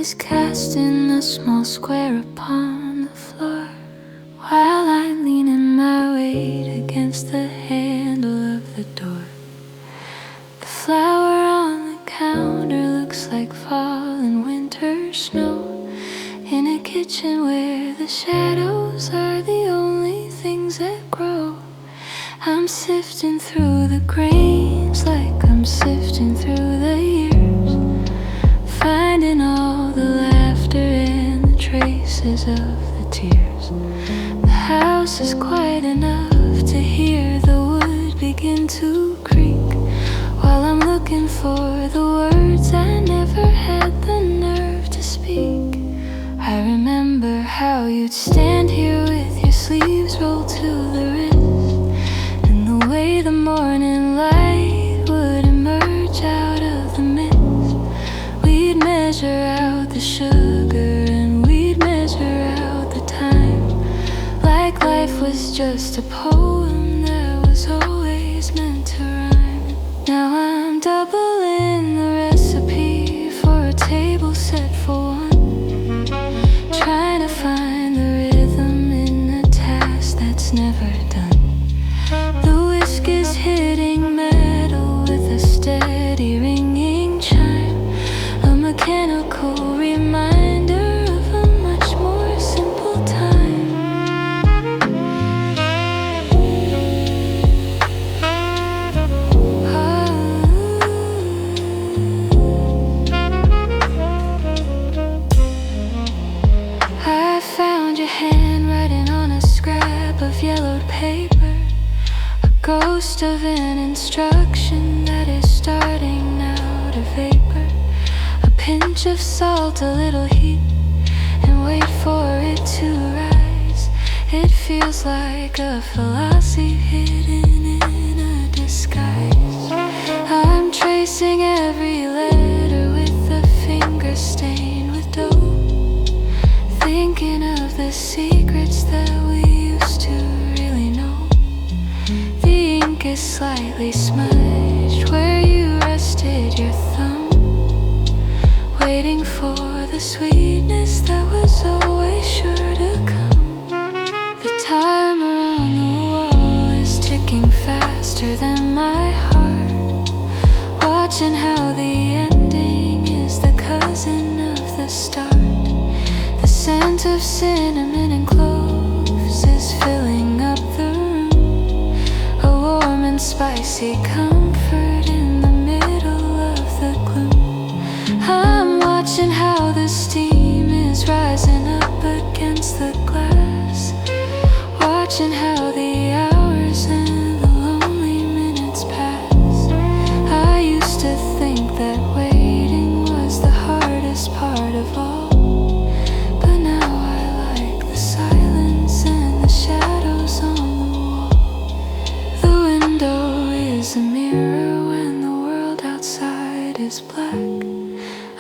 is cast in a small square upon the floor, while I lean in my weight against the handle of the door. The flower on the counter looks like fallen winter snow, in a kitchen where the shadows are the only things that grow. I'm sifting through the grains like I'm sifting through the years, finding all the laughter and the traces of the tears. The house is quiet enough to hear the wood begin to creak, while I'm looking for the words I never had the nerve to speak. I remember how you'd stand here with your sleeves rolled to the wrist, and the way the morning light would emerge out of the mist. We'd measure out the sugar and we'd measure out the time, like life was just a poem that was always meant to rhyme. Now I'm doubling the recipe for a table set for one, trying to find the rhythm in a task that's never done. The whiskey's hitting metal with a steady ringing chime, a mechanical reminder of a much more simple time. I found your handwriting on a scrap of yellowed paper, a ghost of an instruction that is starting now to vapor. A pinch of salt, a little heat, and wait for it to rise. It feels like a philosophy hidden in a disguise. I'm tracing every letter with a finger stained with dough, thinking of the secrets that we used to really know. The ink is slightly smudged where you rested your thumb, waiting for the sweetness that was always sure to come. The timer on the wall is ticking faster than my heart, watching how the ending is the cousin of the start. The scent of cinnamon and cloves is filling up the room, a warm and spicy comfort in the middle of the gloom. I'm watching how the steam is rising up against the glass, watching how the hours and the lonely minutes pass. I used to think that waiting was the hardest part of all, but now I like the silence and the shadows on the wall. The window is a mirror when the world outside is black.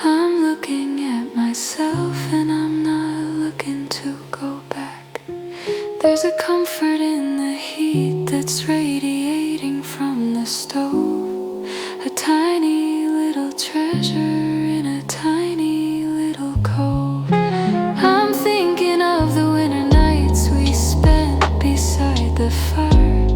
I'm looking at myself and I'm not looking to go back. There's a comfort in the heat that's radiating from the stove, a tiny little treasure in a tiny little cove. I'm thinking of the winter nights we spent beside the fire,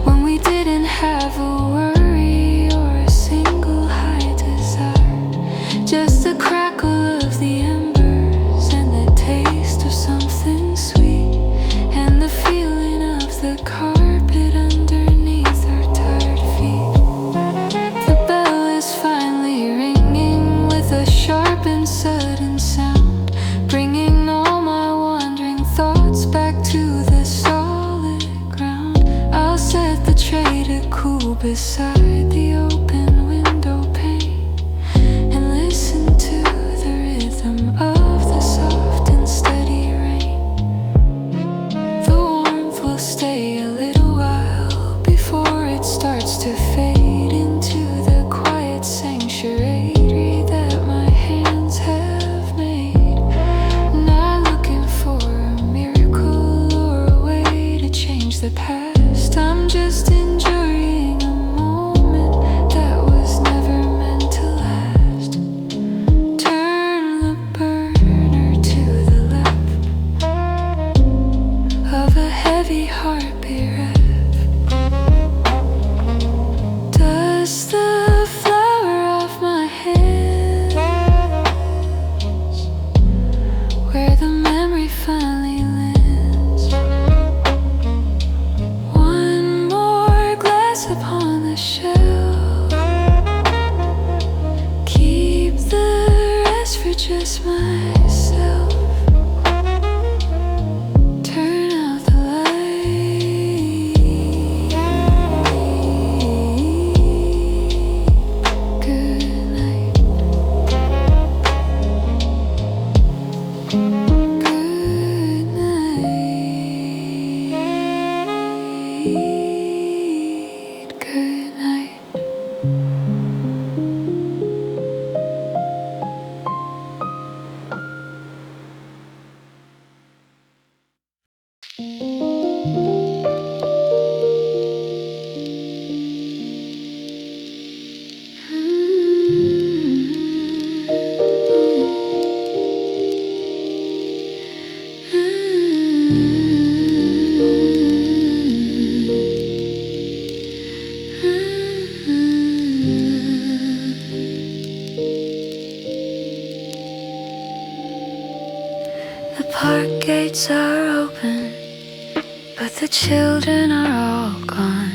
when we didn't have a worry or a single high desire, just the crackle of the embers and the taste of something sweet, and the feeling of the carpet underneath our tired feet. The bell is finally ringing with a sharp and sudden sound, bringing all my wandering thoughts back to the solid ground. I'll set the tray to cool beside the open window pane, and listen to the rhythm of the soft and steady rain. The warmth will stay a little while before it starts to fade into the quiet sanctuary that my hands have made. Not looking for a miracle or a way to change the past. I'm just enjoying a moment that was never meant to last. Turn the ask myself, turn out the light. Good night. Good night. Good night. The park gates are open, but the children are all gone.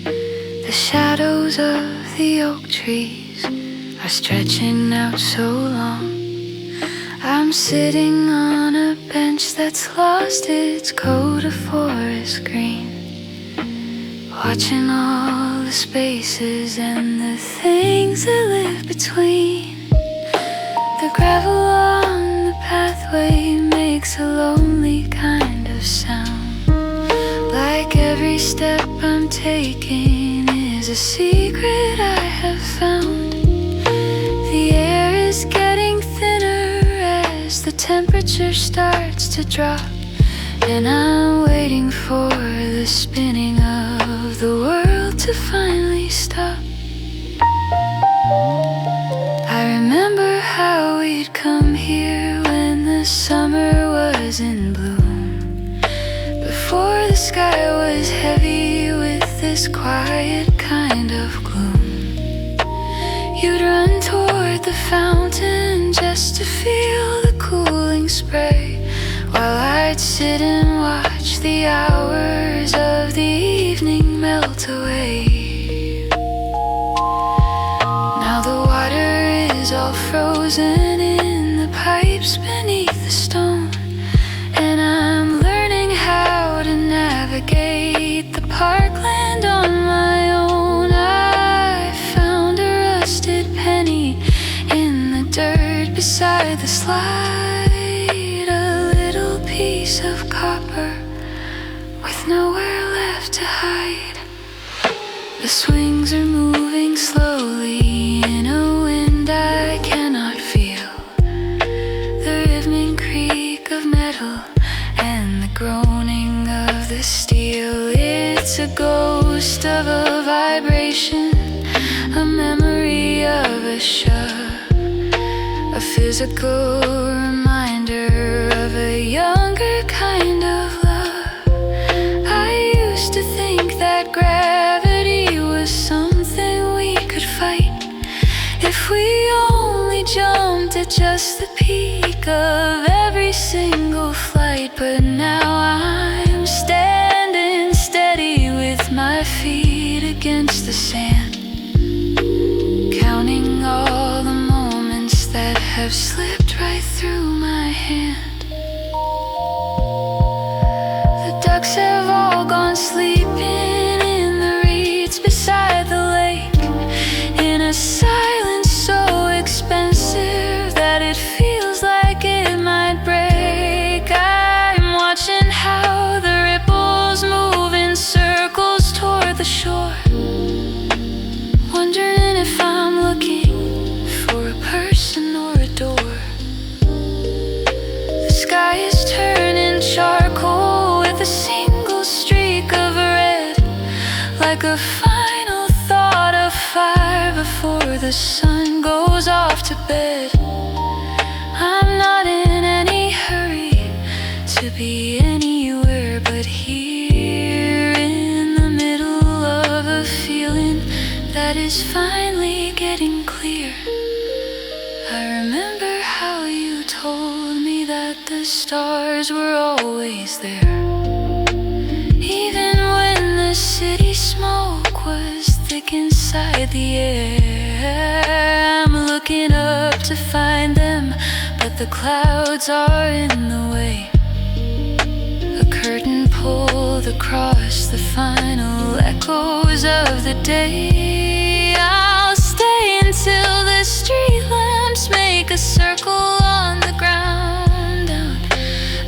The shadows of the oak trees are stretching out so long. I'm sitting on a bench that's lost its coat of forest green, watching all the spaces and the things that live between. The gravel on the pathway makes a lonely kind of sound, like every step I'm taking is a secret I have found. The air is getting thinner as the temperature starts to drop, and I'm waiting for the spinning of the world to finally stop. I remember how we'd come here when the summer was in bloom, before the sky was heavy with this quiet kind of gloom. You'd run toward the fountain just to feel the cooling spray, while I'd sit and watch the hours of the evening melt away. Now the water is all frozen in the pipes beneath the stone, and I'm learning how to navigate the parkland on my own. I found a rusted penny in the dirt beside the slide, a little piece of copper with nowhere left to hide. The swings are moving slowly in a wind I cannot feel, the rhythmic creak of metal and the groaning of the steel. It's a ghost of a vibration, a memory of a shove, a physical reminder of a younger kind of love. I used to think that gravity was something we could fight if we only jumped at just the peak of every single flight. But now I'm standing steady with my feet against the sand, counting all the moments that have slipped right through my hand. The ducks have all gone sleeping in the reeds beside the lake, in a silence so expensive that it feels like it might break. I'm watching how the ripples move in circles toward the shore, wondering if I'm looking for a person or a door. The sky is turning charcoal with a single streak of red, like a final thought of fire before the sun goes off to bed. I'm not in any hurry to be anywhere but here, in the middle of a feeling that is finally getting clear. I remember how you told me that the stars were always there, even when the city smoke was thick inside the air. I'm looking up to find them, but the clouds are in the way. A curtain pulled across the final echoes of the day. I'll stay until the street lamps make a circle on the ground, down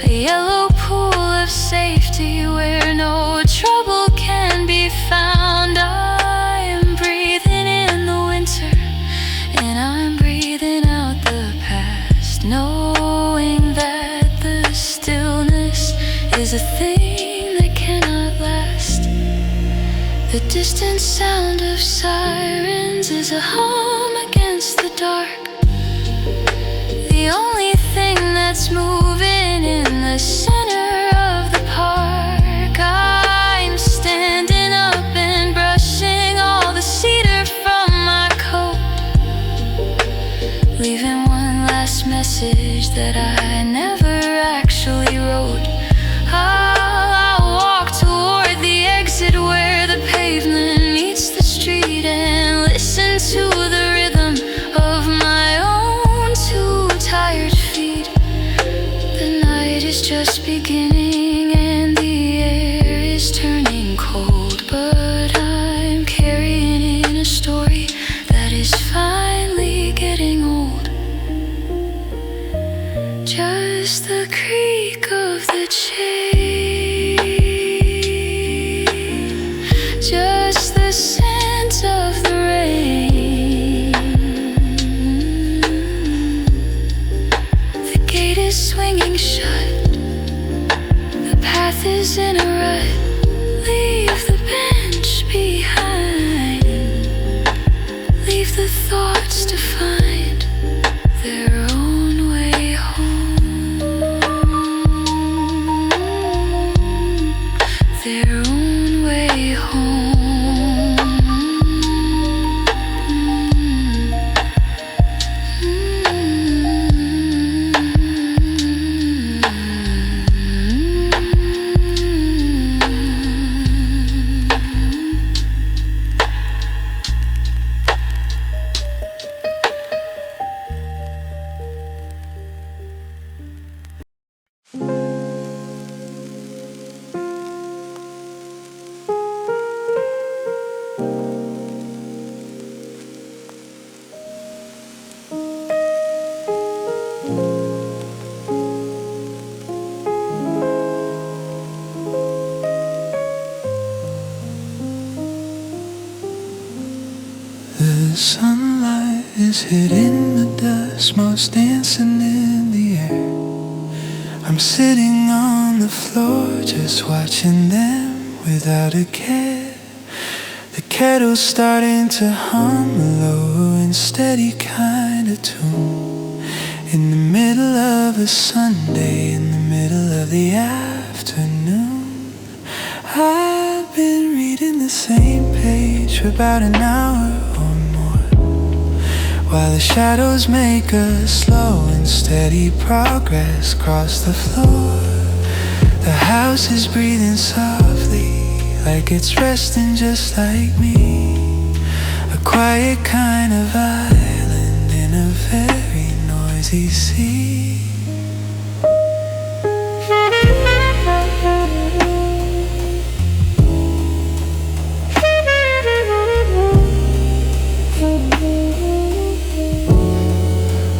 a yellow pool of safety where no trouble can be found. I am breathing in the winter, and I'm breathing out the past, knowing that the stillness is a thing that cannot last. The distant sound of sirens is a hum against the dark. The only thing that's moving in the center of the park. I'm standing up and brushing all the cedar from my coat, leaving one last message that I never actually wrote. I'll walk toward the exit where the pavement meets the street and listen to the rhythm of my own two tired feet. The night is just beginning and the air is turning cold, but I'm carrying in a story that is finally getting old. Just the creak of the chain, just the scent of the rain. The gate is swinging shut, the path is in a rut. Leave the bench behind, leave the thoughts to find their own way home, their own way home. The sunlight is hitting the dust, moths dancing in the air. I'm sitting on the floor just watching them without a care. The kettle's starting to hum a low and steady kind of tune. In the middle of a Sunday, in the middle of the afternoon, I've been reading the same page for about an hour or more, while the shadows make a slow and steady progress across the floor. The house is breathing softly, like it's resting just like me. A quiet kind of island in a very noisy sea.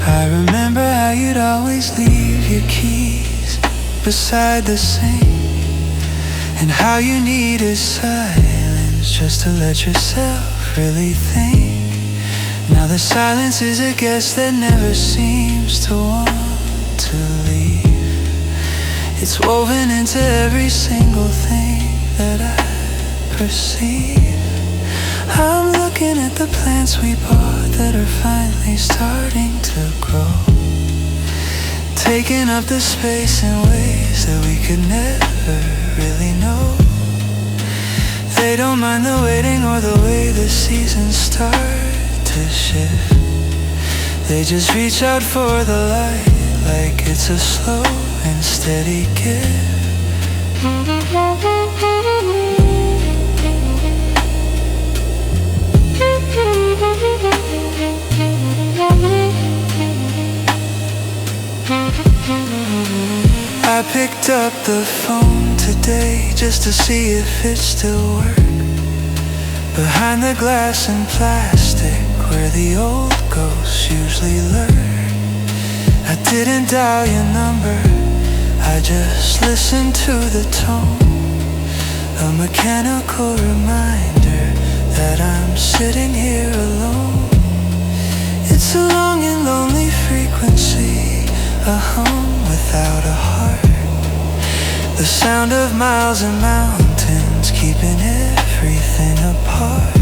I remember how you'd always leave your keys beside the sink, and how you needed silence just to let yourself really think. Now the silence is a guest that never seems to want to leave. It's woven into every single thing that I perceive. I'm looking at the plants we bought that are finally starting to grow, taking up the space in ways that we could never really know. They don't mind the waiting or the way the seasons start to shift. They just reach out for the light like it's a slow and steady gift. up the phone today just to see if it still works. Behind the glass and plastic where the old ghosts usually lurk. I didn't dial your number, I just listened to the tone. A mechanical reminder that I'm sitting here alone. It's a long and lonely frequency, a hum without a heart. The sound of miles and mountains keeping everything apart.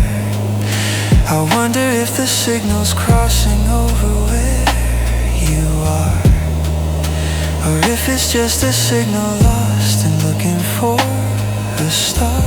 I wonder if the signal's crossing over where you are, or if it's just a signal lost and looking for a star.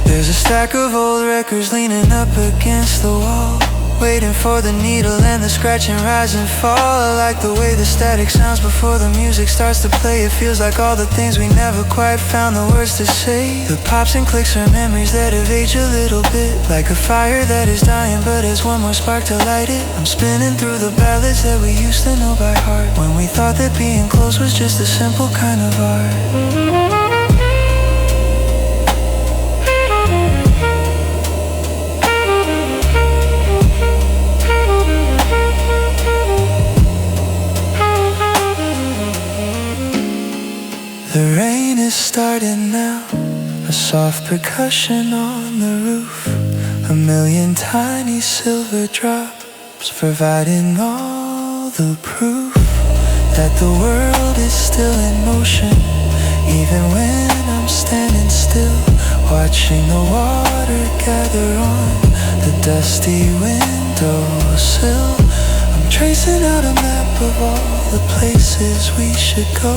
There's a stack of old records leaning up against the wall, waiting for the needle and the scratch and rise and fall. I like the way the static sounds before the music starts to play. It feels like all the things we never quite found the words to say. The pops and clicks are memories that have aged a little bit, like a fire that is dying but has one more spark to light it. I'm spinning through the ballads that we used to know by heart, when we thought that being close was just a simple kind of art. The rain is starting now, a soft percussion on the roof, a million tiny silver drops providing all the proof that the world is still in motion, even when I'm standing still, watching the water gather on the dusty windowsill. I'm tracing out a map of all the places we should go,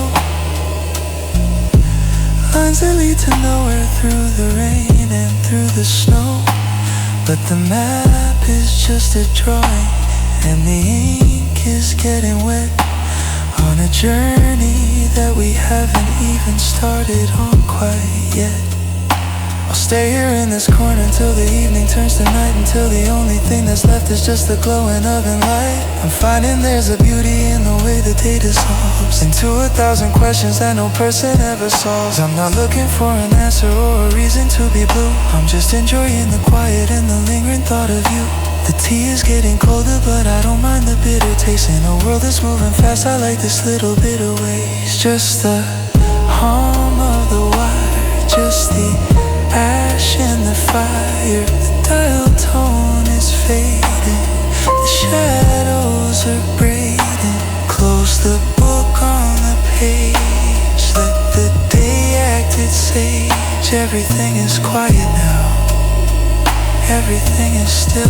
lines that lead to nowhere through the rain and through the snow. But the map is just a drawing, and the ink is getting wet on a journey that we haven't even started on quite yet. I'll stay here in this corner till the evening turns to night, until the only thing that's left is just the glowing oven light. I'm finding there's a beauty in the way the day dissolves into 1,000 questions that no person ever solves. I'm not looking for an answer or a reason to be blue, I'm just enjoying the quiet and the lingering thought of you. The tea is getting colder, but I don't mind the bitter taste. In a world that's moving fast, I like this little bit of waste. Just the hum of the wire, just the ash in the fire. The dial tone is fading, the shadows are braiding. Close the book on the page, let the day act its age. Everything is quiet now, everything is still.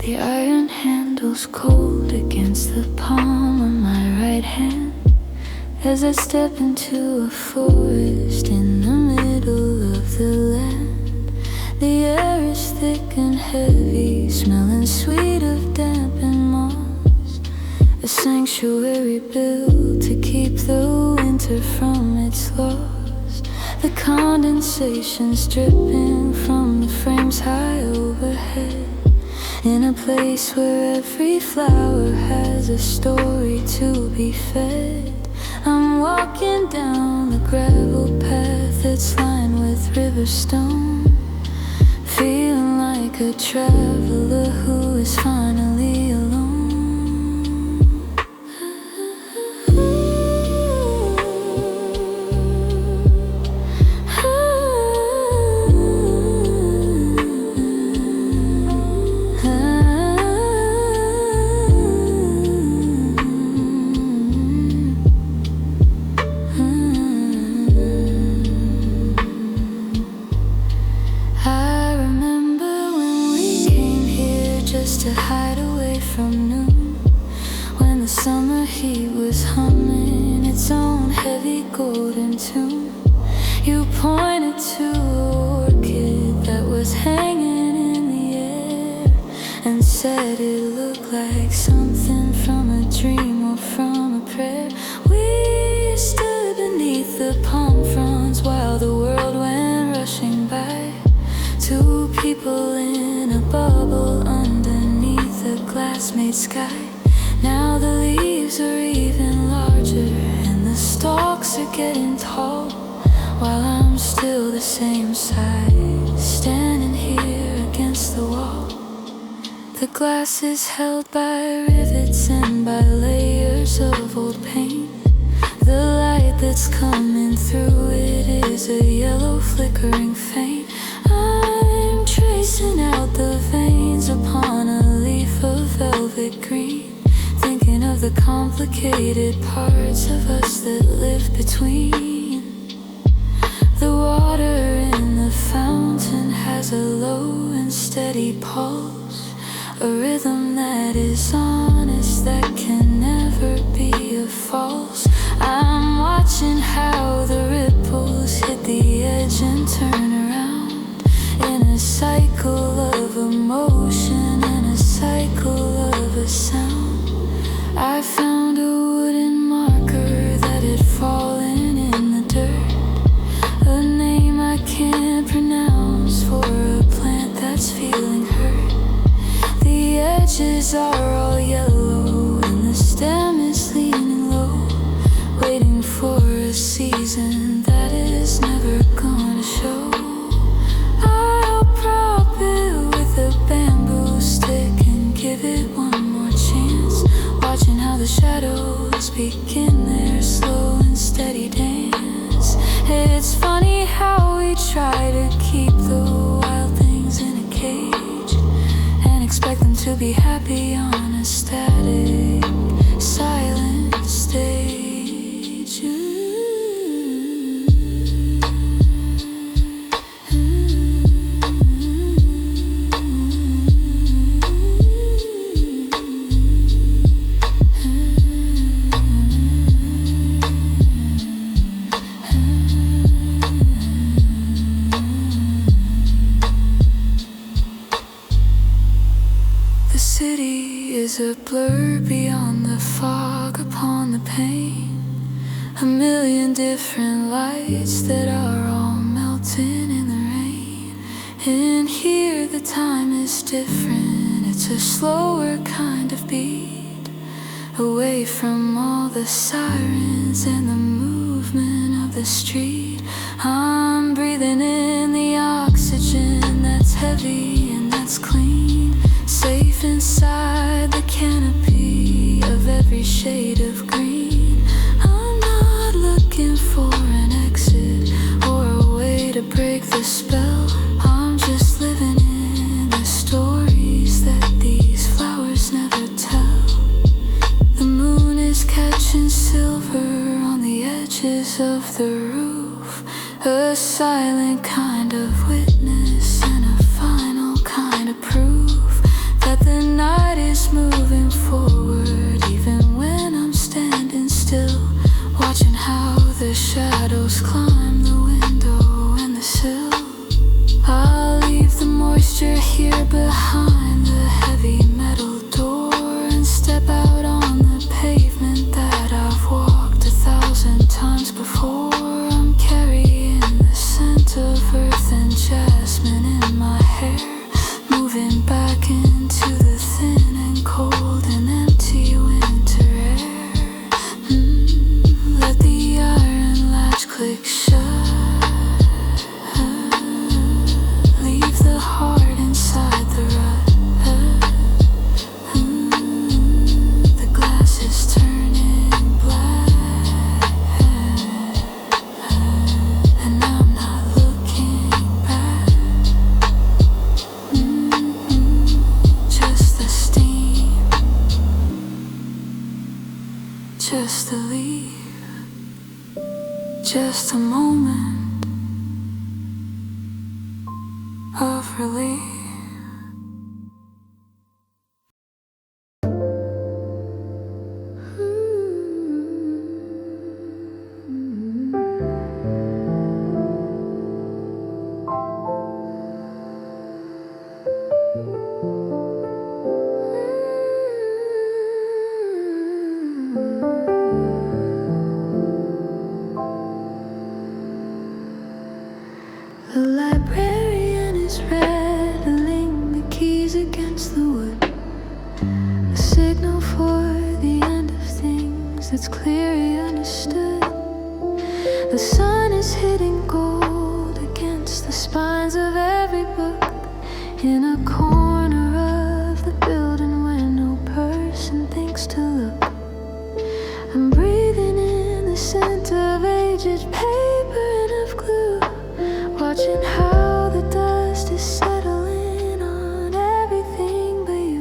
The iron handle's cold against the palm of my right hand as I step into a forest in the middle of the land. The air is thick and heavy, smelling sweet of damp and moss. A sanctuary built to keep the winter from its loss. The condensation's dripping from the frames high overhead, in a place where every flower has a story to be fed. I'm walking down the gravel path that's lined with river stone, feeling like a traveler who is finally alone. summer heat was humming its own heavy golden tune. You pointed to an orchid that was hanging in the air and said it looked like something from a dream or from a prayer. We stood beneath the palm fronds while the world went rushing by. Two people in a bubble underneath a glass-made sky. Now the leaves are even larger and the stalks are getting tall, while I'm still the same size, standing here against the wall. The glass is held by rivets and by layers of old paint. The light that's coming through it is a yellow flickering faint. I'm tracing out the veins upon a leaf of velvet green, thinking of the complicated parts of us that live between. The water in the fountain has a low and steady pulse, a rhythm that is honest, that can never be a false. I'm watching how the ripples hit the edge and turn around, in a cycle of emotion, in a cycle of a sound. I found a wooden marker that had fallen in the dirt, a name I can't pronounce for a plant that's feeling hurt. The edges are all yellow and the stem is leaning low, waiting for a season that is never gonna show. I'll prop it with a bamboo stick and give it one more chance, watching how the shadows begin their slow and steady dance. It's funny how we try to keep the wild things in a cage and expect them to be happy on a static, silent stage. Is a blur beyond the fog upon the pane, a million different lights that are all melting in the rain. In here the time is different, it's a slower kind of beat, away from all the sirens and the movement of the street. I'm breathing in the oxygen that's heavy and that's clean, safe inside the canopy of every shade of green. I'm not looking for an exit or a way to break the spell. I'm just living in the stories that these flowers never tell. The moon is catching silver on the edges of the roof, a silent kind of witness and a final kind of proof that the night is moving forward, even when I'm standing still, watching how the shadows climb the window and the sill. I'll leave the moisture here behind the heavy metal door and step out on the pavement that I've walked 1,000 times before. I'm carrying the scent of earth and jasmine in my hair, moving back into the thin and cold and empty winter air. Let the iron latch click shut, leave the heart inside the rut. The glass is turning black, and I'm not looking back. Just the steam, just the leaf, just a moment of relief. face, it's clear he understood. The sun is hitting gold against the spines of every book in a corner of the building where no person thinks to look. I'm breathing in the scent of aged paper and of glue, watching how the dust is settling on everything but you.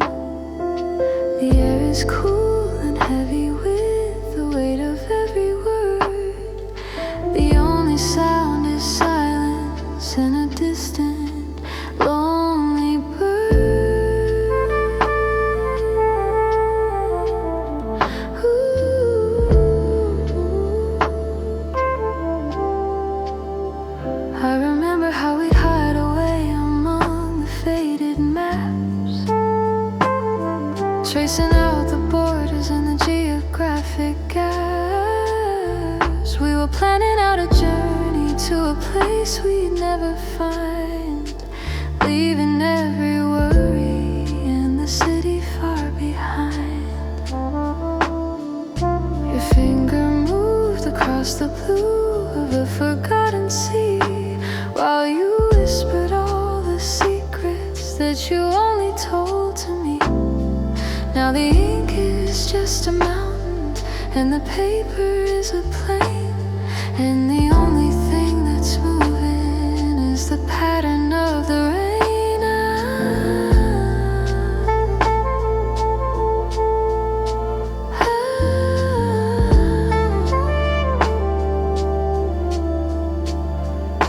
The air is cool and heavy with the weight of every word. The only sound is silence and a distant, lonely bird. I remember how we'd hide away among the faded maps, tracing out the borders and the geographic gaps. We were planning out a journey to a place we'd never find, leaving every worry in the city far behind. Your finger moved across the blue of a forgotten sea, while you whispered all the secrets that you only told to me. Now the ink is just a mountain and the paper is a plane, and the only thing that's moving is the pattern of the rain.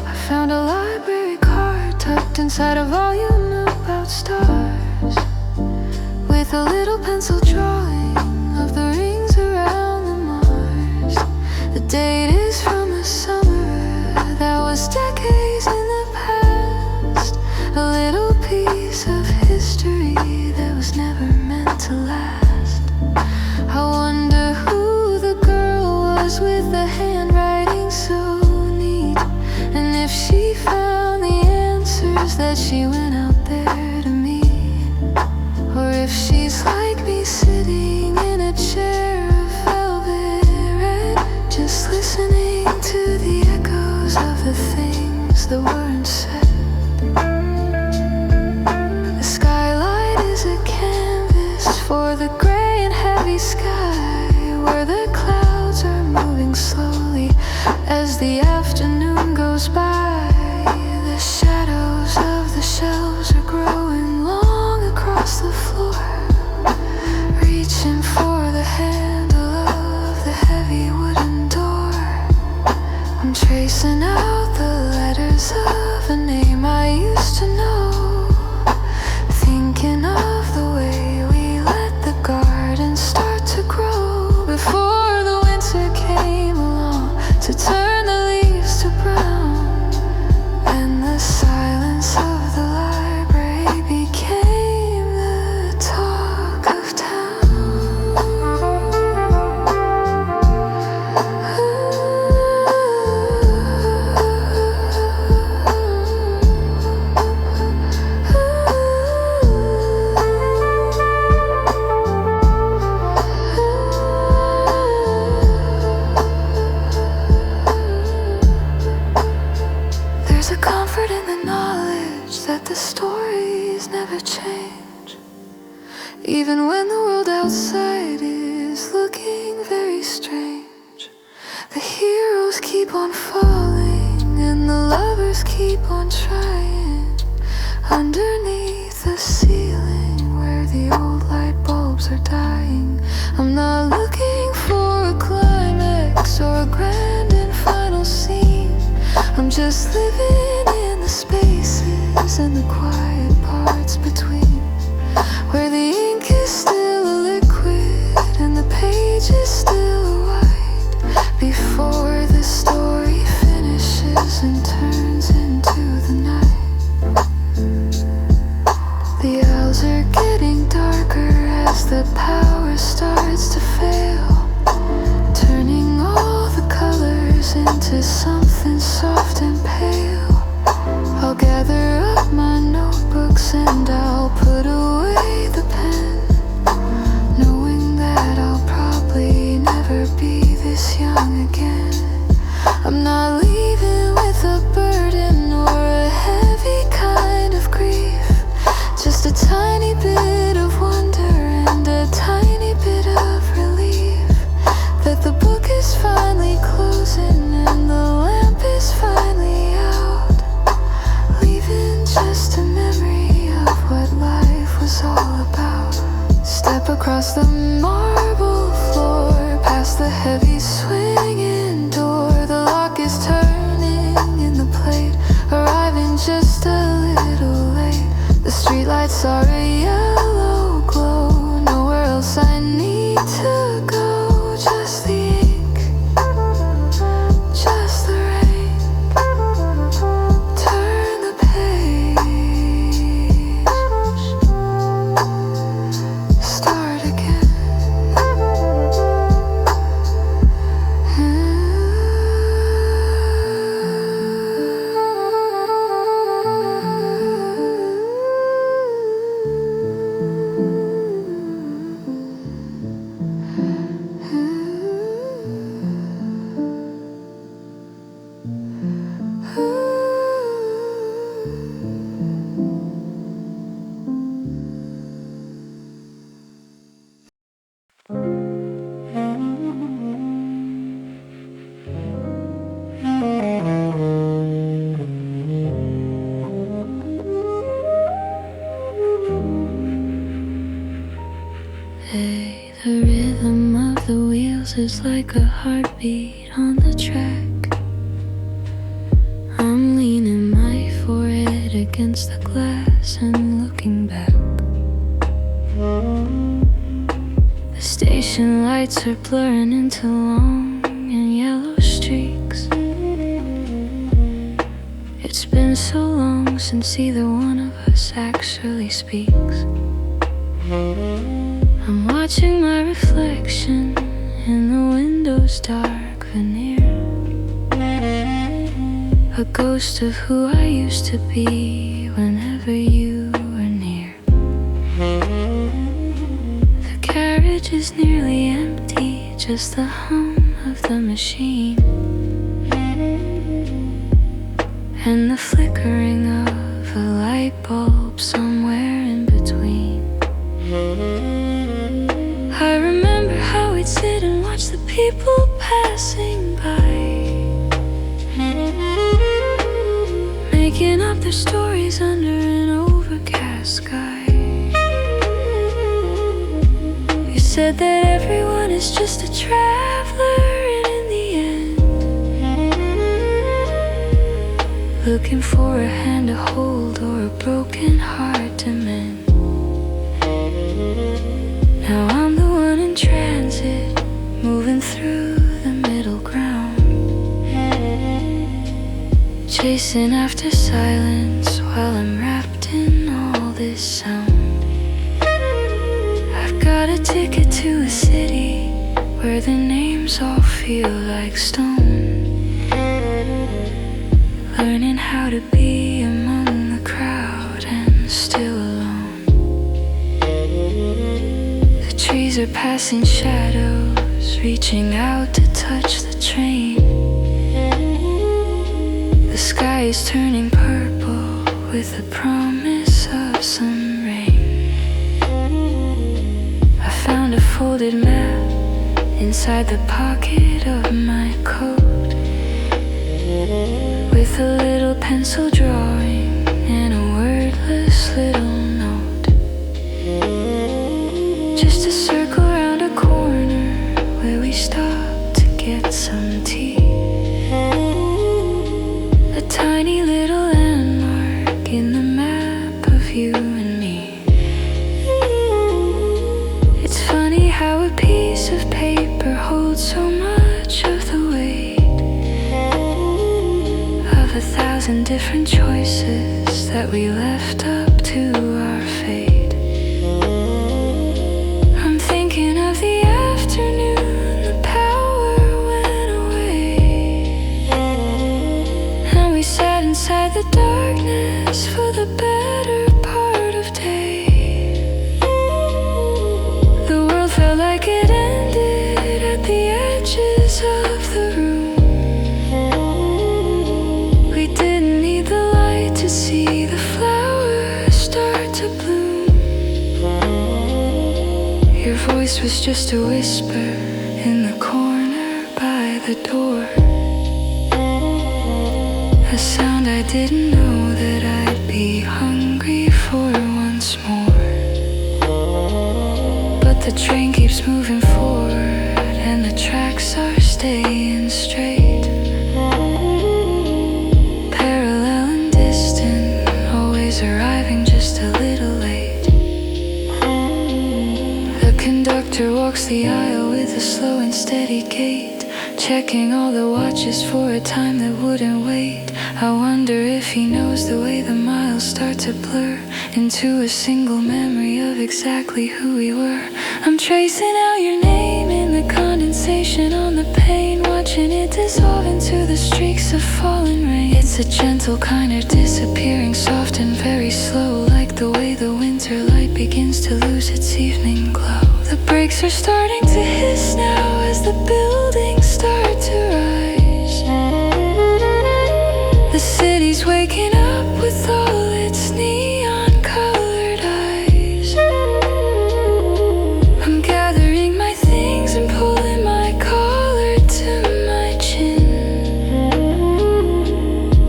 I found a library card tucked inside a volume about stars, with a little pencil drawing of the rings around the Mars. The date is from a summer that was decades in the past, a little piece of history that was never meant to last. I wonder who the girl was with the handwriting so neat, and if she found the answers that she went out there to meet, or if she's like me, sitting in a chair of velvet red, just listening to the echoes of the things that weren't said. The skylight is a canvas for the gray and heavy sky, where the clouds are moving slowly as the afternoon goes by. The shadows of the shelves are growing long across the floor, reaching for the handle of the heavy wooden door. I'm tracing out the letters of a name I used to know, thinking of the way we let the garden start to grow before the winter came along to turn the leaves to brown, and the silence of the library became the talk of town. There's a comfort in the knowledge that the stories never change, even when the world outside is looking very strange. The heroes keep on falling and the lovers keep on trying, underneath the ceiling where the old light bulbs are dying. I'm not looking for a climax or a grand and final scene. I'm just living in the spaces and the quiet parts between, where the ink is still a liquid and the page is still white, before the story finishes and turns into the night. The owls are getting darker as the power starts to fail, turning all the colors into something soft and pale. I'll gather up my notebooks and I'll put away the pen, knowing that I'll probably never closing and the lamp is finally out, leaving just a memory of what life was all about. Step across the marble floor, past the heavy swinging door. The lock is turning in the plate, arriving just a little late. The streetlights are a yellow glow, nowhere else I need to go. Just the ink, just the rain. Turn the page, start again. Hey, the rhythm of the wheels is like a heartbeat on the track. I'm leaning my forehead against the glass and looking back. The station lights are blurring into long and yellow streaks. It's been so long since either one of us actually speaks. I'm watching my reflection in the window's dark veneer, a ghost of who I used to be whenever you were near. The carriage is nearly empty, just the hum of the machine and the flickering of a light bulb somewhere in between. I remember how we'd sit and watch the people passing by, making up their stories under an overcast sky. You said that everyone is just a traveler, and in the end, looking for a hand to hold or a broken heart to mend. Now I'm the one in transit, moving through the middle ground, chasing after silence while I'm wrapped in all this sound. I've got a ticket to a city where the names all feel like stone, learning how to be among the crowd and still alone. Trees are passing shadows, reaching out to touch the train. The sky is turning purple with the promise of some rain. I found a folded map inside the pocket of my coat, with a little pencil drawing and a wordless little note. Just a circle around a corner where we stopped to get some tea. A tiny little landmark in the map of you and me. It's funny how a piece of paper holds so much of the weight of 1,000 different choices that we left up to our fate. Inside the darkness for the better part of day. The world felt like it ended at the edges of the room. We didn't need the light to see the flowers start to bloom. Your voice was just a whisper in the corner by the door. sound I didn't know that I'd be hungry for once more. But the train keeps moving forward and the tracks are staying straight, parallel and distant, always arriving just a little late. The conductor walks the aisle with a slow and steady gait, checking all the watches for a time that wouldn't wait. I wonder if he knows the way the miles start to blur into a single memory of exactly who we were. I'm tracing out your name in the condensation on the pane, watching it dissolve into the streaks of falling rain. It's a gentle kind of disappearing, soft and very slow, like the way the winter light begins to lose its evening glow. The brakes are starting to hiss now as the buildings start to rise. The city's waking up with all its neon-colored eyes. I'm gathering my things and pulling my collar to my chin,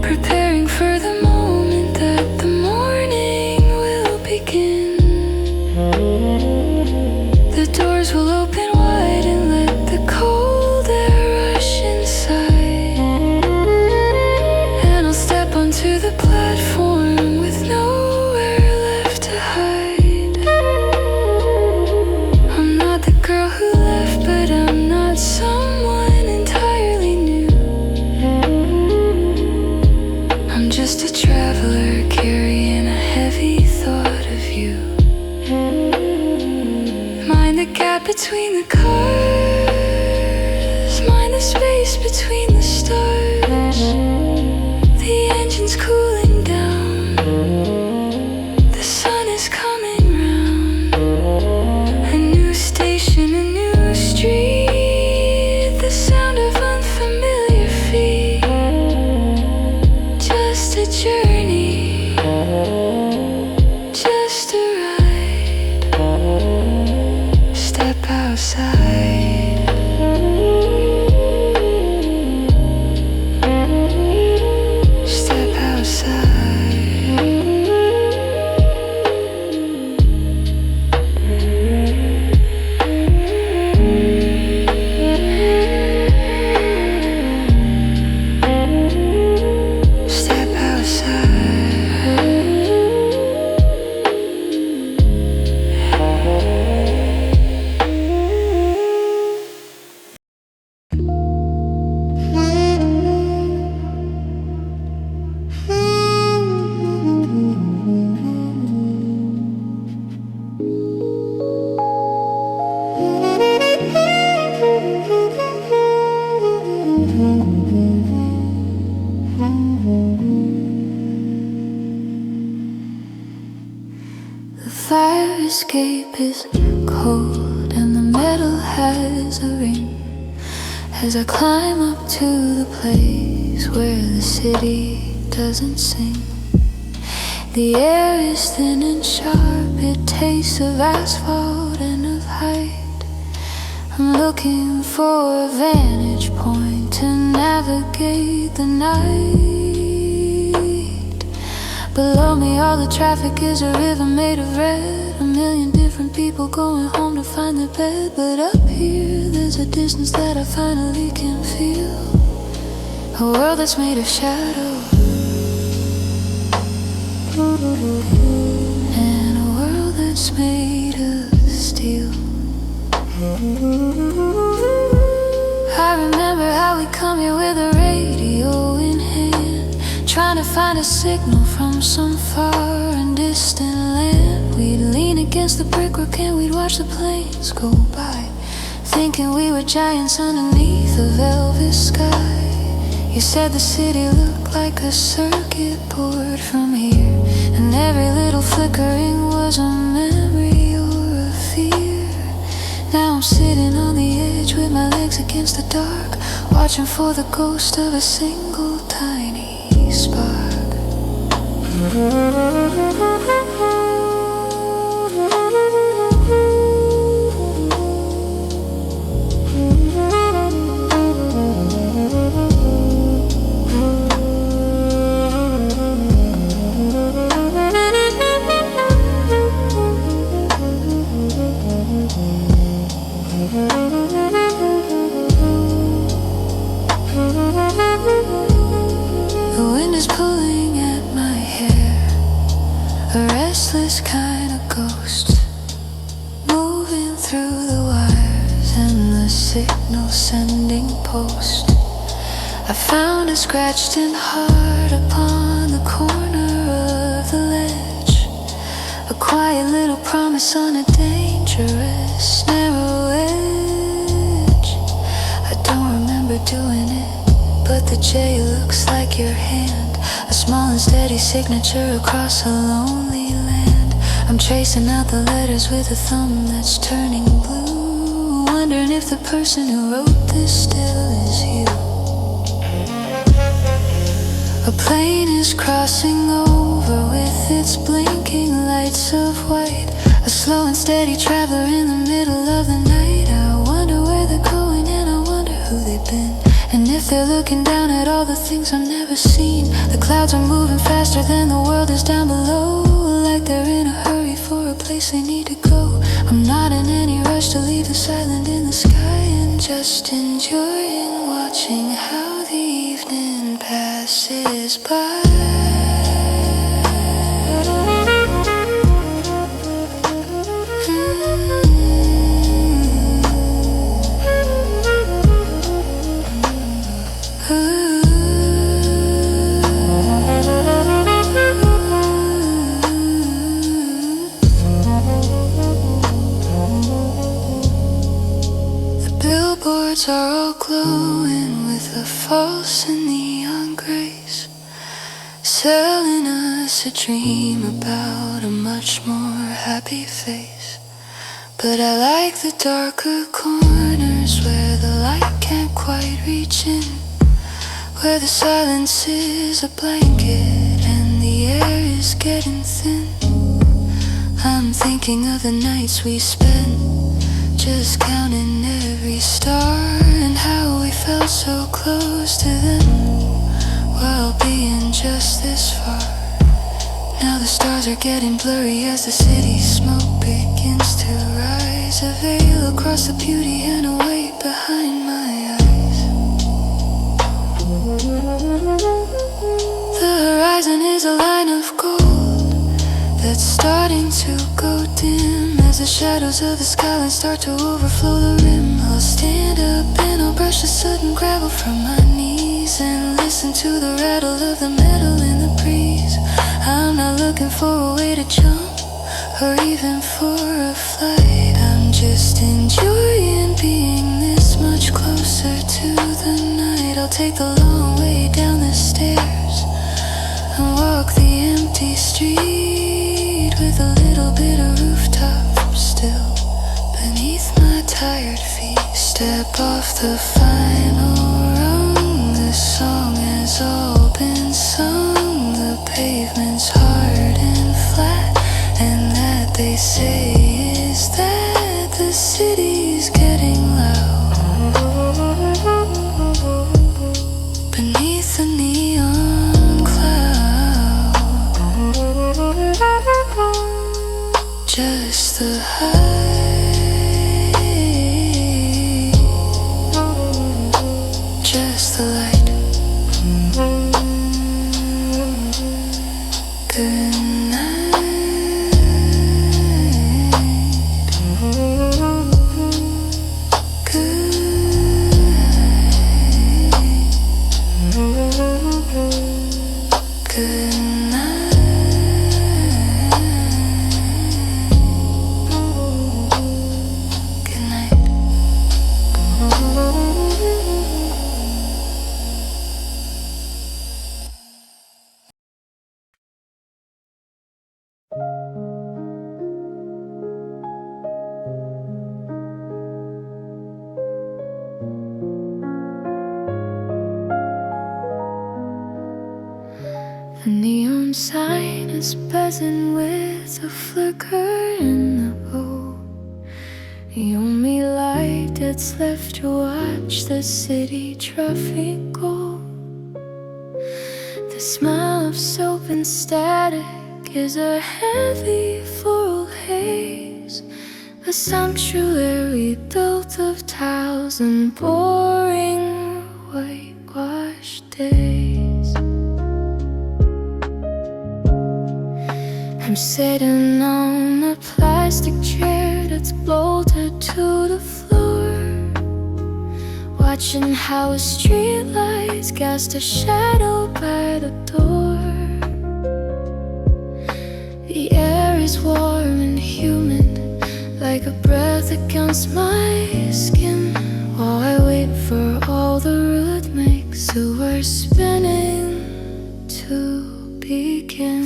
preparing for the moment that the morning will begin. The doors will open wide and let the cold air rush inside, and I'll step onto the platform with nowhere left to hide. I'm not the girl who left, but I'm not someone entirely new. I'm just a traveler carrying a heavy thought of you. Mind the gap between the cars, mind the space between the stars. The engine's cooling down, the sun is coming round. A new station, a new street, the sound of unfamiliar feet. Just a journey, just a ride. Step outside. Step outside. Step outside. The fire escape is cold and the metal has a ring. As I climb up to the place where the city doesn't sing, the air is thin and sharp, it tastes of asphalt and of height. I'm looking for a vantage point to navigate the night. Below me all the traffic is a river made of red, a million different people going home to find their bed. But up here there's a distance that I finally can feel, a world that's made of shadows, and a world that's made of steel. I remember how we come here with a radio in hand, trying to find a signal from some far and distant land. We'd lean against the brickwork and we'd watch the planes go by, thinking we were giants underneath a velvet sky. You said the city looked like a circuit board from here, and every little flickering was a memory or a fear. Now I'm sitting on the edge with my legs against the dark, watching for the ghost of a single tiny spark. ascending post. I found a scratched in heart upon the corner of the ledge, a quiet little promise on a dangerous narrow edge. I don't remember doing it, but the J looks like your hand, a small and steady signature across a lonely land. I'm tracing out the letters with a thumb that's turning blue, wondering if the person who wrote this still is you. A plane is crossing over with its blinking lights of white, a slow and steady traveler in the middle of the night. I wonder where they're going and I wonder who they've been, and if they're looking down at all the things I've never seen. The clouds are moving faster than the world is down below, like they're in a hurry for a place they need to go. I'm not in any rush to leave this island in the sky, and just enjoying watching how the evening passes by. Billboards are all glowing with a false and neon grace, selling us a dream about a much more happy face. But I like the darker corners where the light can't quite reach in, where the silence is a blanket and the air is getting thin. I'm thinking of the nights we spent, just counting every star, and how we felt so close to them while being just this far. Now the stars are getting blurry as the city smoke begins to rise, a veil across the beauty and a weight behind my eyes. The horizon is a line of gold that's starting to go dim as the shadows of the skyline start to overflow the rim. I'll stand up and I'll brush the soot and gravel from my knees and listen to the rattle of the metal in the breeze. I'm not looking for a way to jump or even for a flight. I'm just enjoying being this much closer to the night. I'll take the long way down the stairs and walk the empty street with a little bit of rooftop still beneath my tired feet. Step off the final rung, the song has all been sung. The pavement's hard and flat, and that they say is that the city's getting loud. Beneath the neon cloud, just the height, just the light. Good night. Good night. Good night. Good night. The neon sign is buzzing with a flicker in the bowl, the only light that's left to watch the city traffic go. The smell of soap and static is a heavy floral haze, a sanctuary built of tiles and boring whitewashed days. I'm sitting on a plastic chair that's bolted to the floor, watching how streetlights cast a shadow by the door. The air is warm and humid, like a breath against my skin, while I wait for all the rhythmics who were spinning to begin.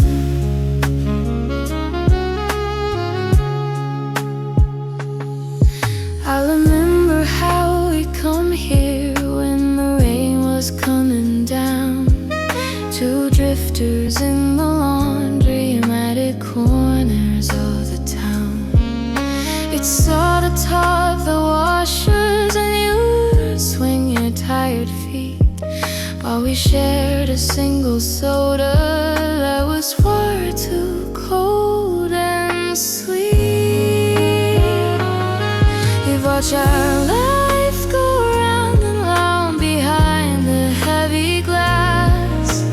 I remember how we come here when the rain was coming down. Two drifters in the laundry-matted corners of the town. We'd saw the top the washers and you'd swing your tired feet, while we shared a single soda that was far too cold and sweet. We watch our life go round and round behind the heavy glass,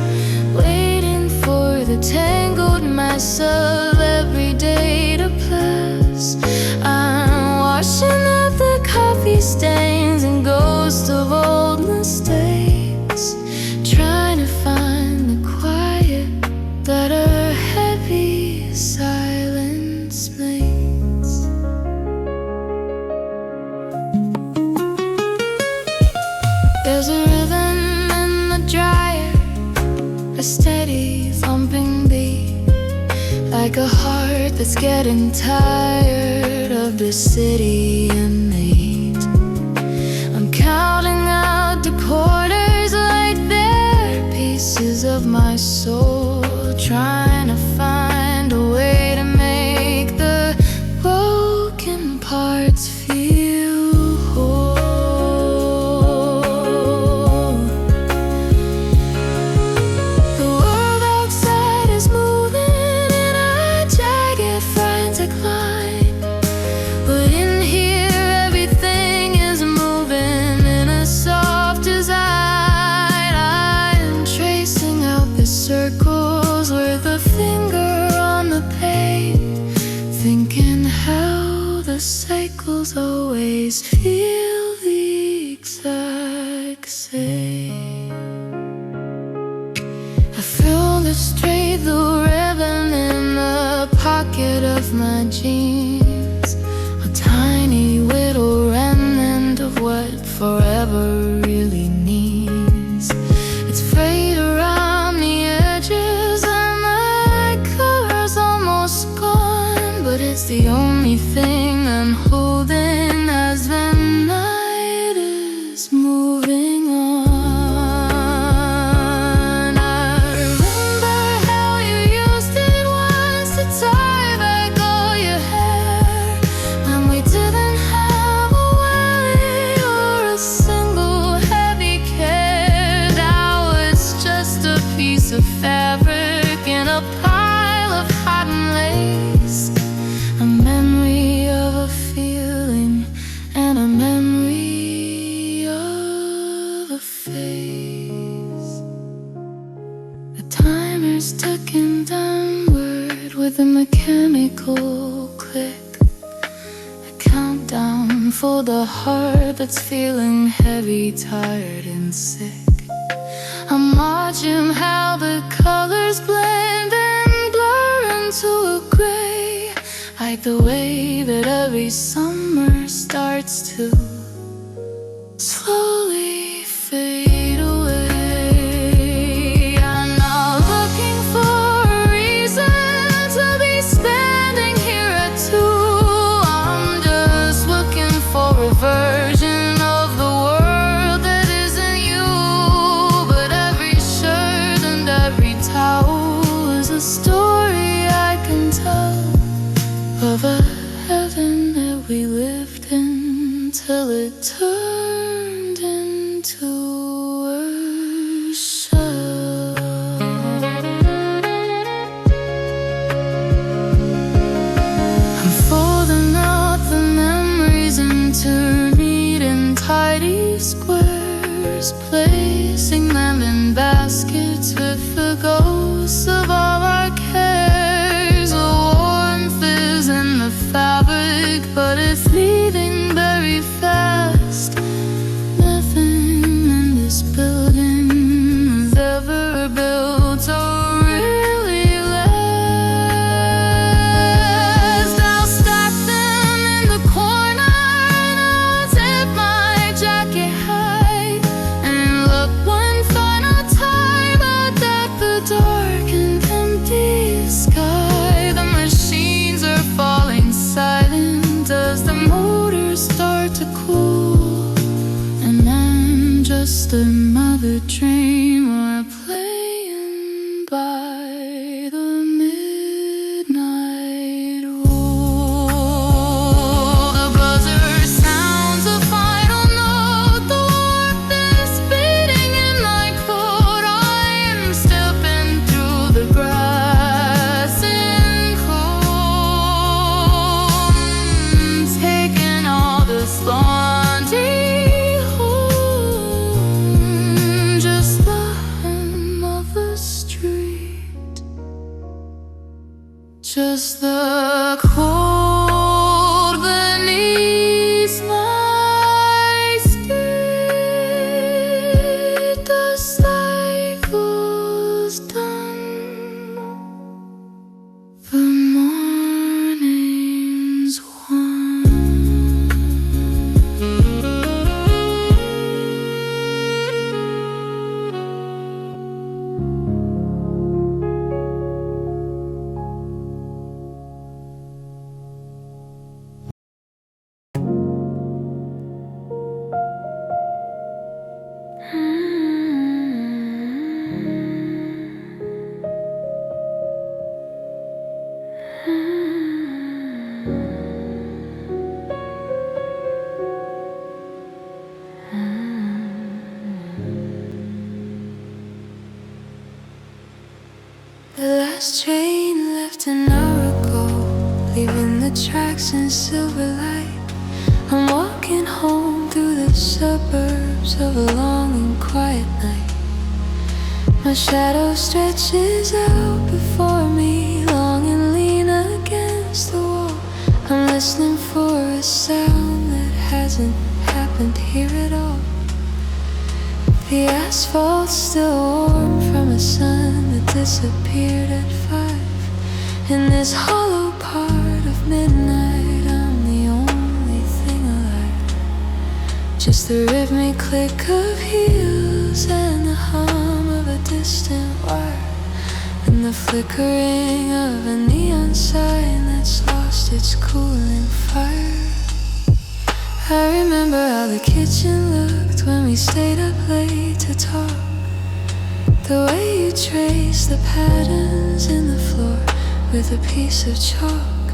waiting for the tangled mess of every day to pass. I'm washing up the coffee stains and ghosts of old mistakes, trying to find the quiet that a heavy silence makes. There's a rhythm in the dryer, a steady thumping beat, like a heart that's getting tired of the city and the heat. I'm counting out the quarters like they're pieces of my soul, trying to find a way to make the broken parts feel whole. The world outside is moving in a jagged, frantic line, but in here everything is moving in a soft design. I am tracing out the circles with a finger on the page, thinking how the cycles always feel the exact same. I feel the straight, the ribbon in the pocket of my jeans, a tiny little remnant of what forever really needs. It's frayed around the edges and the color's almost gone, but it's the only thing I'm holding as the night is moving on. I remember how you used it once to tie back all your hair, when we didn't have a wallet or a single heavy care. Now it's just a piece of fabric in a pile of cotton lace, a memory of a feeling and a memory of a face. The timer's ticking downward with a mechanical click, a countdown for the heart that's feeling heavy, tired and sick. I'm watching how the colors blend and blur into a gray, like the way that every summer starts to slowly fade away. I'm not looking for a reason to be standing here at 2. I'm just looking for a version of the world that isn't you. But every shirt and every towel is a story I can tell of a heaven that we lived in till it turned into a shell. I'm folding out the memories into neat and tidy squares, placing them in baskets with the ghosts of all our cares. The warmth is in the fabric, but it's leaving very fast. Nothing just another dream or playing by the midnight wall. The buzzer sounds a final note. The warmth is beating in my coat. I am stepping through the grass in cold, taking all this laundry home. Just the hum of the street, just the cold beneath my feet. The cycle's done, the morning's won. The last train left an hour ago, leaving the tracks in silver light. I'm walking home through the suburbs of a long and quiet night. My shadow stretches out before me, long and lean against the wall. I'm listening for a sound that hasn't happened here at all. The asphalt's still warm from a sun that disappeared at 5. In this hollow part of midnight, I'm the only thing alive. Just the rhythmic click of heels and the hum of a distant wire, and the flickering of a neon sign that's lost its cooling fire. I remember how the kitchen looked when we stayed up late to talk. The way you traced the patterns in the floor with a piece of chalk.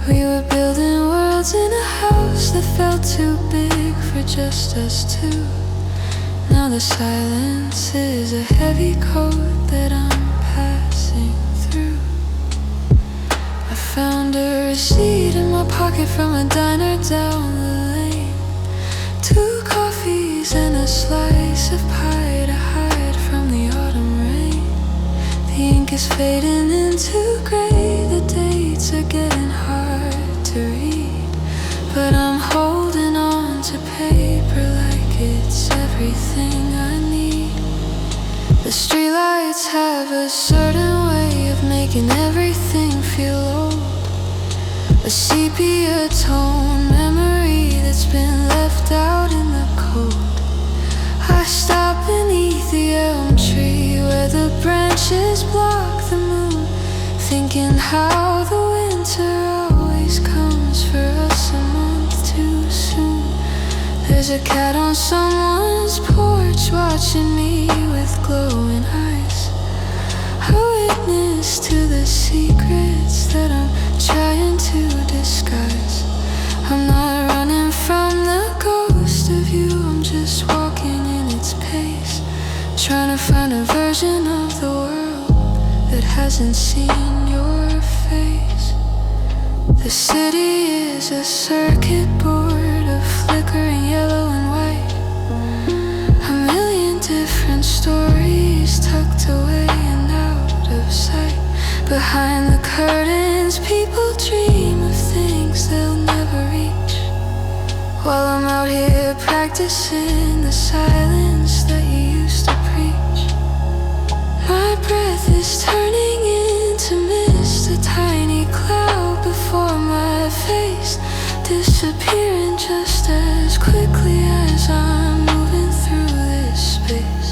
We were building worlds in a house that felt too big for just us two. Now the silence is a heavy coat that I'm passing through. I found a receipt in my pocket from a diner down the lane. 2 coffees and a slice of pie to hide from the autumn rain. The ink is fading into gray, the dates are getting hard to read, but I'm holding on to paper like it's everything I need. The streetlights have a certain way of making everything feel old, a sepia tone memory that's been left out in the cold. I stop beneath the elm tree where the branches block the moon, thinking how the winter always comes for us a month too soon. There's a cat on someone's porch watching me with glowing eyes, a witness to the secrets that I'm trying to disguise. I'm not running from the ghost of you, I'm just walking in its pace, trying to find a version of the world that hasn't seen your face. The city is a circuit board of flickering yellow and white, a million different stories tucked away and out of sight. Behind the curtains, people dream of things they'll never reach, while I'm out here practicing the silence that you used to preach. My breath is turning into mist, a tiny cloud before my face, disappearing just as quickly as I'm moving through this space.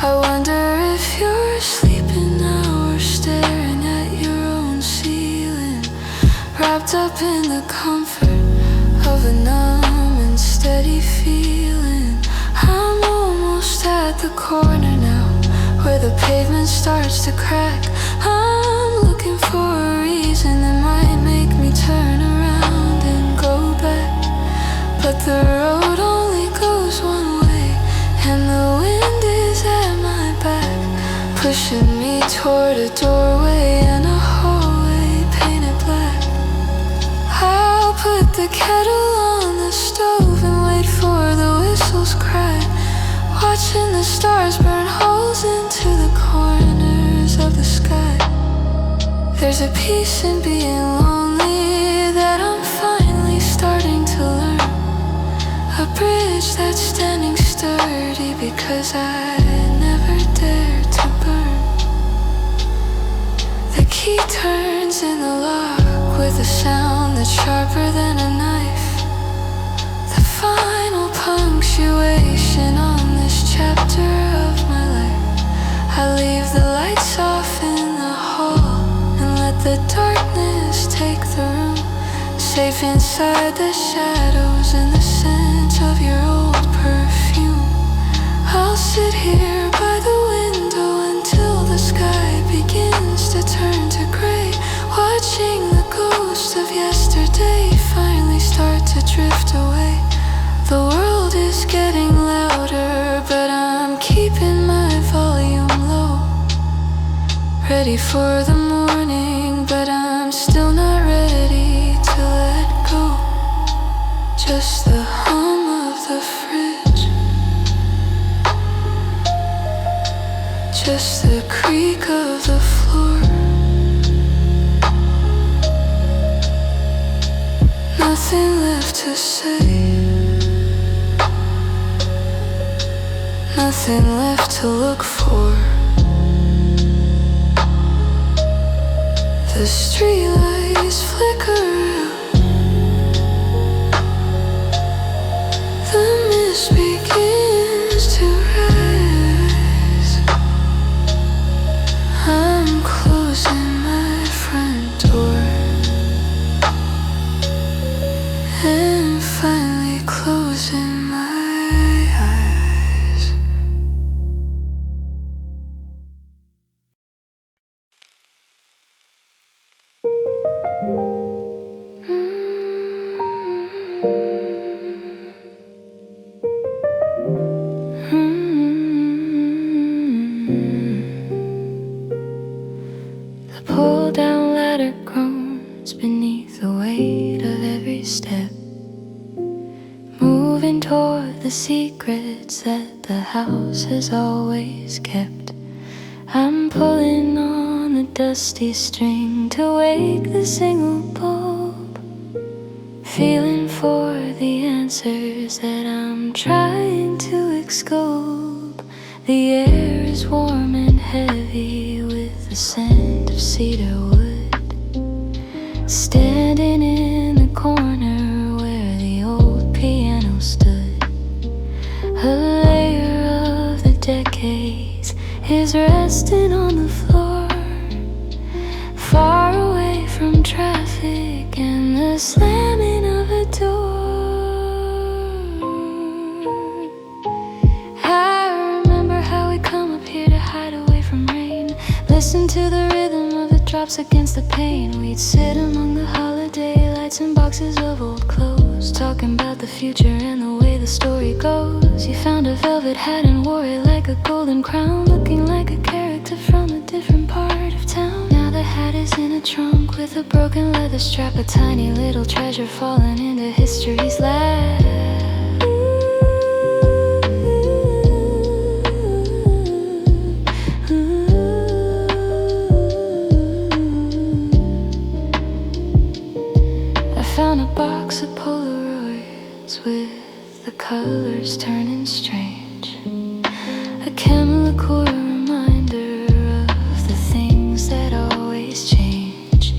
I wonder if you're sleeping now or staring at your own ceiling, wrapped up in the comfort of a numb and steady feeling. I'm the corner now, where the pavement starts to crack. I'm looking for a reason that might make me turn around and go back. But the road only goes one way, and the wind is at my back, pushing me toward a doorway and a hallway painted black. I'll put the kettle on the stove and wait for the whistle's cry, watching the stars burn holes into the corners of the sky. There's a peace in being lonely that I'm finally starting to learn, a bridge that's standing sturdy because I never dared to burn. The key turns in the lock with a sound that's sharper than a knife, the final punctuation on this chapter of my life. I leave the lights off in the hall and let the darkness take the room, safe inside the shadows and the scent of your old perfume. I'll sit here by the window until the sky begins to turn to gray, watching the ghost of yesterday finally start to drift away. The world is getting louder, but I'm keeping my volume low, ready for the morning, but I'm still not ready to let go. Just the hum of the fridge, just the creak of the floor. Nothing left to say, nothing left to look for. The streetlights flicker out, the mist begins to rise. I'm closing my front door and finally closing my eyes. The pull-down ladder groans beneath the weight of every step, moving toward the secrets that the house has always kept. I'm pulling on the dusty string to wake the single bulb, feeling for the answers that I'm trying to excope. The air is warm and heavy with the scent of cedar wood, standing in the corner where the old piano stood. A layer of the decades is resting on the floor, far away from traffic and the slamming of a door. I remember how we come up here to hide away from rain, listen to the rhythm of the drops against the pane. We'd sit among the holiday lights and boxes of old clothes, talking about the future and the way the story goes. You found a velvet hat and wore it like a golden crown, looking like a character from a different part of town. Now the hat is in a trunk with a broken leather strap, a tiny little treasure falling into history's lap. Found a box of Polaroids with the colors turning strange, a chemical reminder of the things that always change.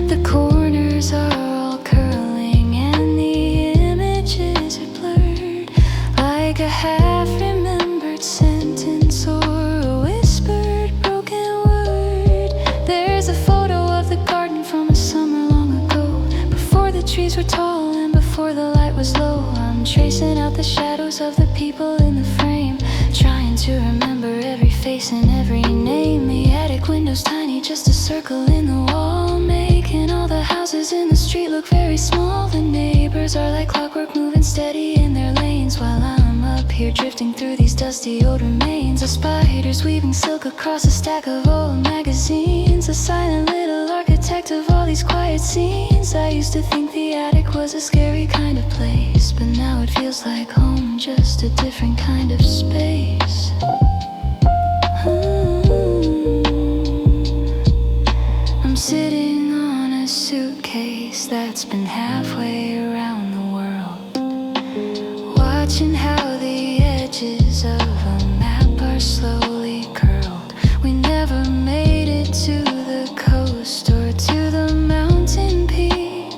The corners are all curling and the images are blurred, like a half-remembered sentence or a whispered broken word. There's a photo of the garden from a summer long ago, before the trees were tall and before the light was low. I'm tracing out the shadows of the people in the frame, trying to remember face in every name. The attic windows tiny, just a circle in the wall, making all the houses in the street look very small. The neighbors are like clockwork, moving steady in their lanes, while I'm up here drifting through these dusty old remains. A spider's weaving silk across a stack of old magazines, a silent little architect of all these quiet scenes. I used to think the attic was a scary kind of place, but now it feels like home, just a different kind of space. I'm sitting on a suitcase that's been halfway around the world, watching how the edges of a map are slowly curled. We never made it to the coast or to the mountain peak.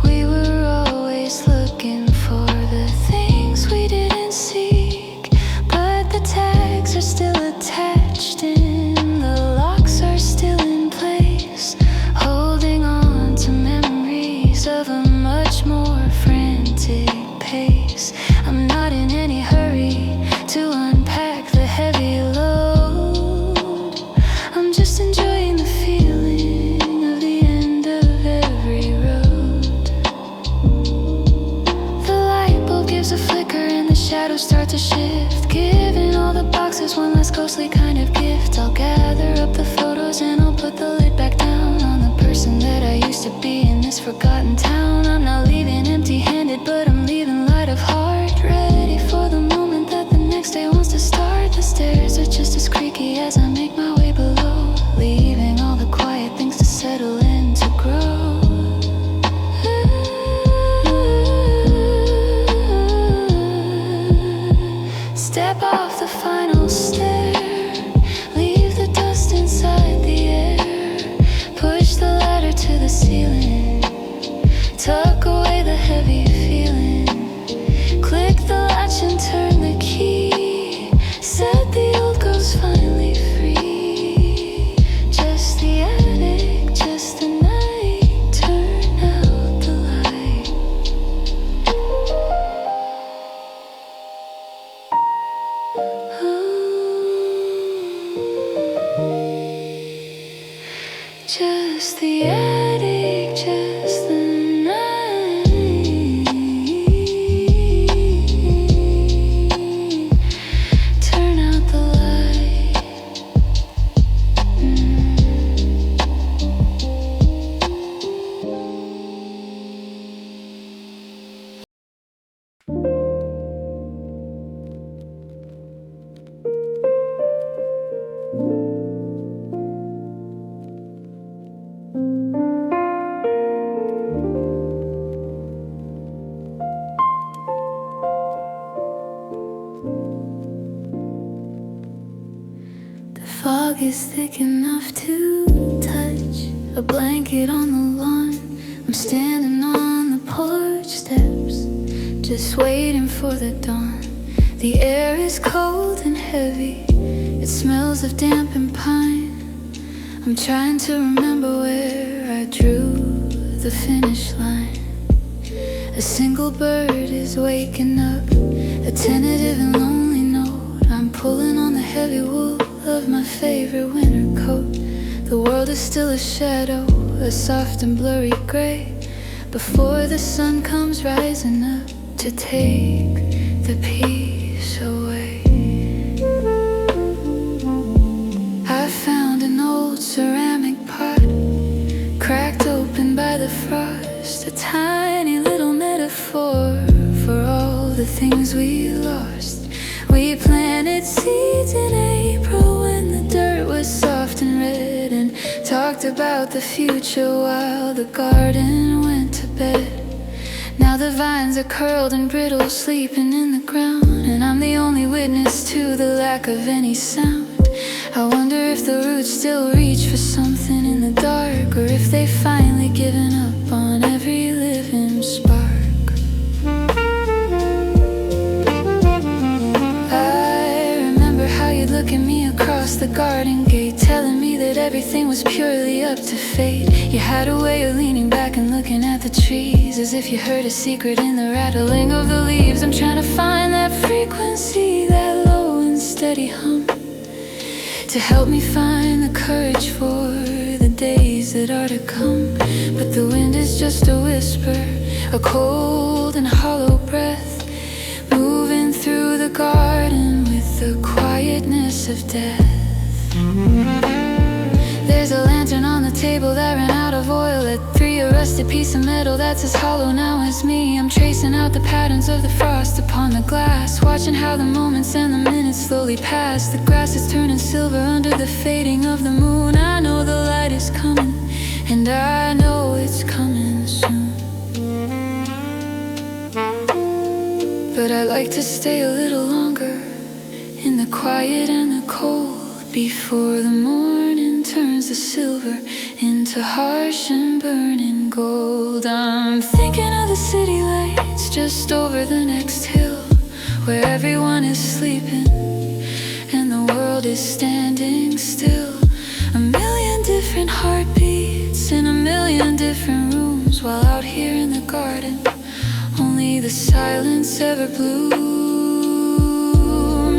We were always looking for the things we didn't seek, but the tags are still attached and the locks are still in place, holding on to memories of a much more frantic pace. I'm not in any hurry to unpack the heavy load. I'm just enjoying the feeling of the end of every road. The light bulb gives a flicker and the shadows start to shift, giving all the boxes one less ghostly kind of gift. I'll gather up the photos and I'll put the lid back down on the person that I used to be in this forgotten town. I'm not leaving empty-handed, but I'm leaving light of heart, ready for the moment that the next day wants to start. The stairs are just as creaky as I make my way below, leaving all the quiet things to settle in, to grow. Step off the final stair, leave the dust inside the air, push the ladder to the ceiling, tuck away the heavy feeling, click the latch and turn the key, set the old ghost finally free. Just the attic, just the night, turn out the light. Just the attic, just the night, turn out the light. The fog is thick enough to touch a blanket on the lawn. I'm standing on the porch steps, just waiting for the dawn. The air is cold and heavy, it smells of damp and pine. I'm trying to remember where I drew the finish line. A single bird is waking up, a tentative and lonely note. I'm pulling on the heavy wool of my favorite winter coat. The world is still a shadow, a soft and blurry gray, before the sun comes rising up to take the peace away. I found an old ceramic pot, cracked open by the frost, a tiny little metaphor for all the things we lost. We planted seeds in April when the dirt was soft and red, and talked about the future while the garden went to bed. Now the vines are curled and brittle, sleeping in the ground, and I'm the only witness to the lack of any sound. I wonder if the roots still reach for something in the dark, or if they've finally given up on every living spark. You'd look at me across the garden gate, telling me that everything was purely up to fate. You had a way of leaning back and looking at the trees, as if you heard a secret in the rattling of the leaves. I'm trying to find that frequency, that low and steady hum to help me find the courage for the days that are to come. But the wind is just a whisper, a cold and hollow breath, moving through the garden with the quietness of death. There's a lantern on the table that ran out of oil at 3, a rusted piece of metal that's as hollow now as me. I'm tracing out the patterns of the frost upon the glass, watching how the moments and the minutes slowly pass. The grass is turning silver under the fading of the moon. I know the light is coming, and I know it's coming soon. But I like to stay a little longer in the quiet and the cold, before the morning turns the silver into harsh and burning gold. I'm thinking of the city lights just over the next hill, where everyone is sleeping and the world is standing still. A million different heartbeats in a million different rooms, while out here in the garden only the silence ever blooms.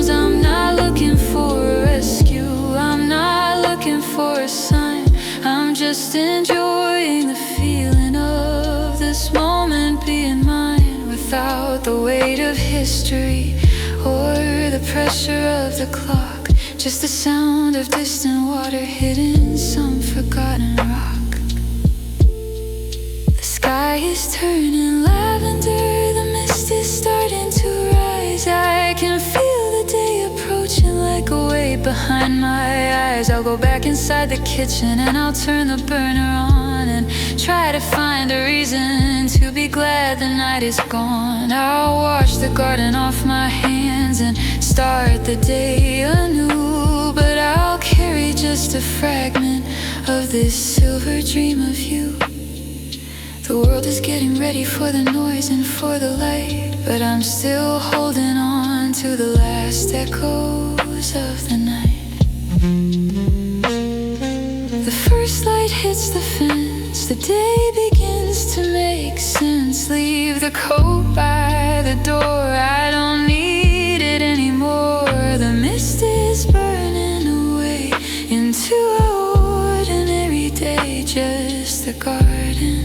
I'm not looking for a rescue, I'm not looking for a sign. I'm just enjoying the feeling of this moment being mine, without the weight of history or the pressure of the clock. Just the sound of distant water hidden some forgotten rock. The sky is turning lavender, the mist is starting to rise. I can feel the day approaching like a weight behind my eyes. I'll go back inside the kitchen and I'll turn the burner on and try to find a reason to be glad the night is gone. I'll wash the garden off my hands and start the day anew, but I'll carry just a fragment of this silver dream of you. The world is getting ready for the noise and for the light, but I'm still holding on to the last echoes of the night. The first light hits the fence, the day begins to make sense. Leave the coat by the door, I don't need it anymore. The mist is burning away into an ordinary day, just a garden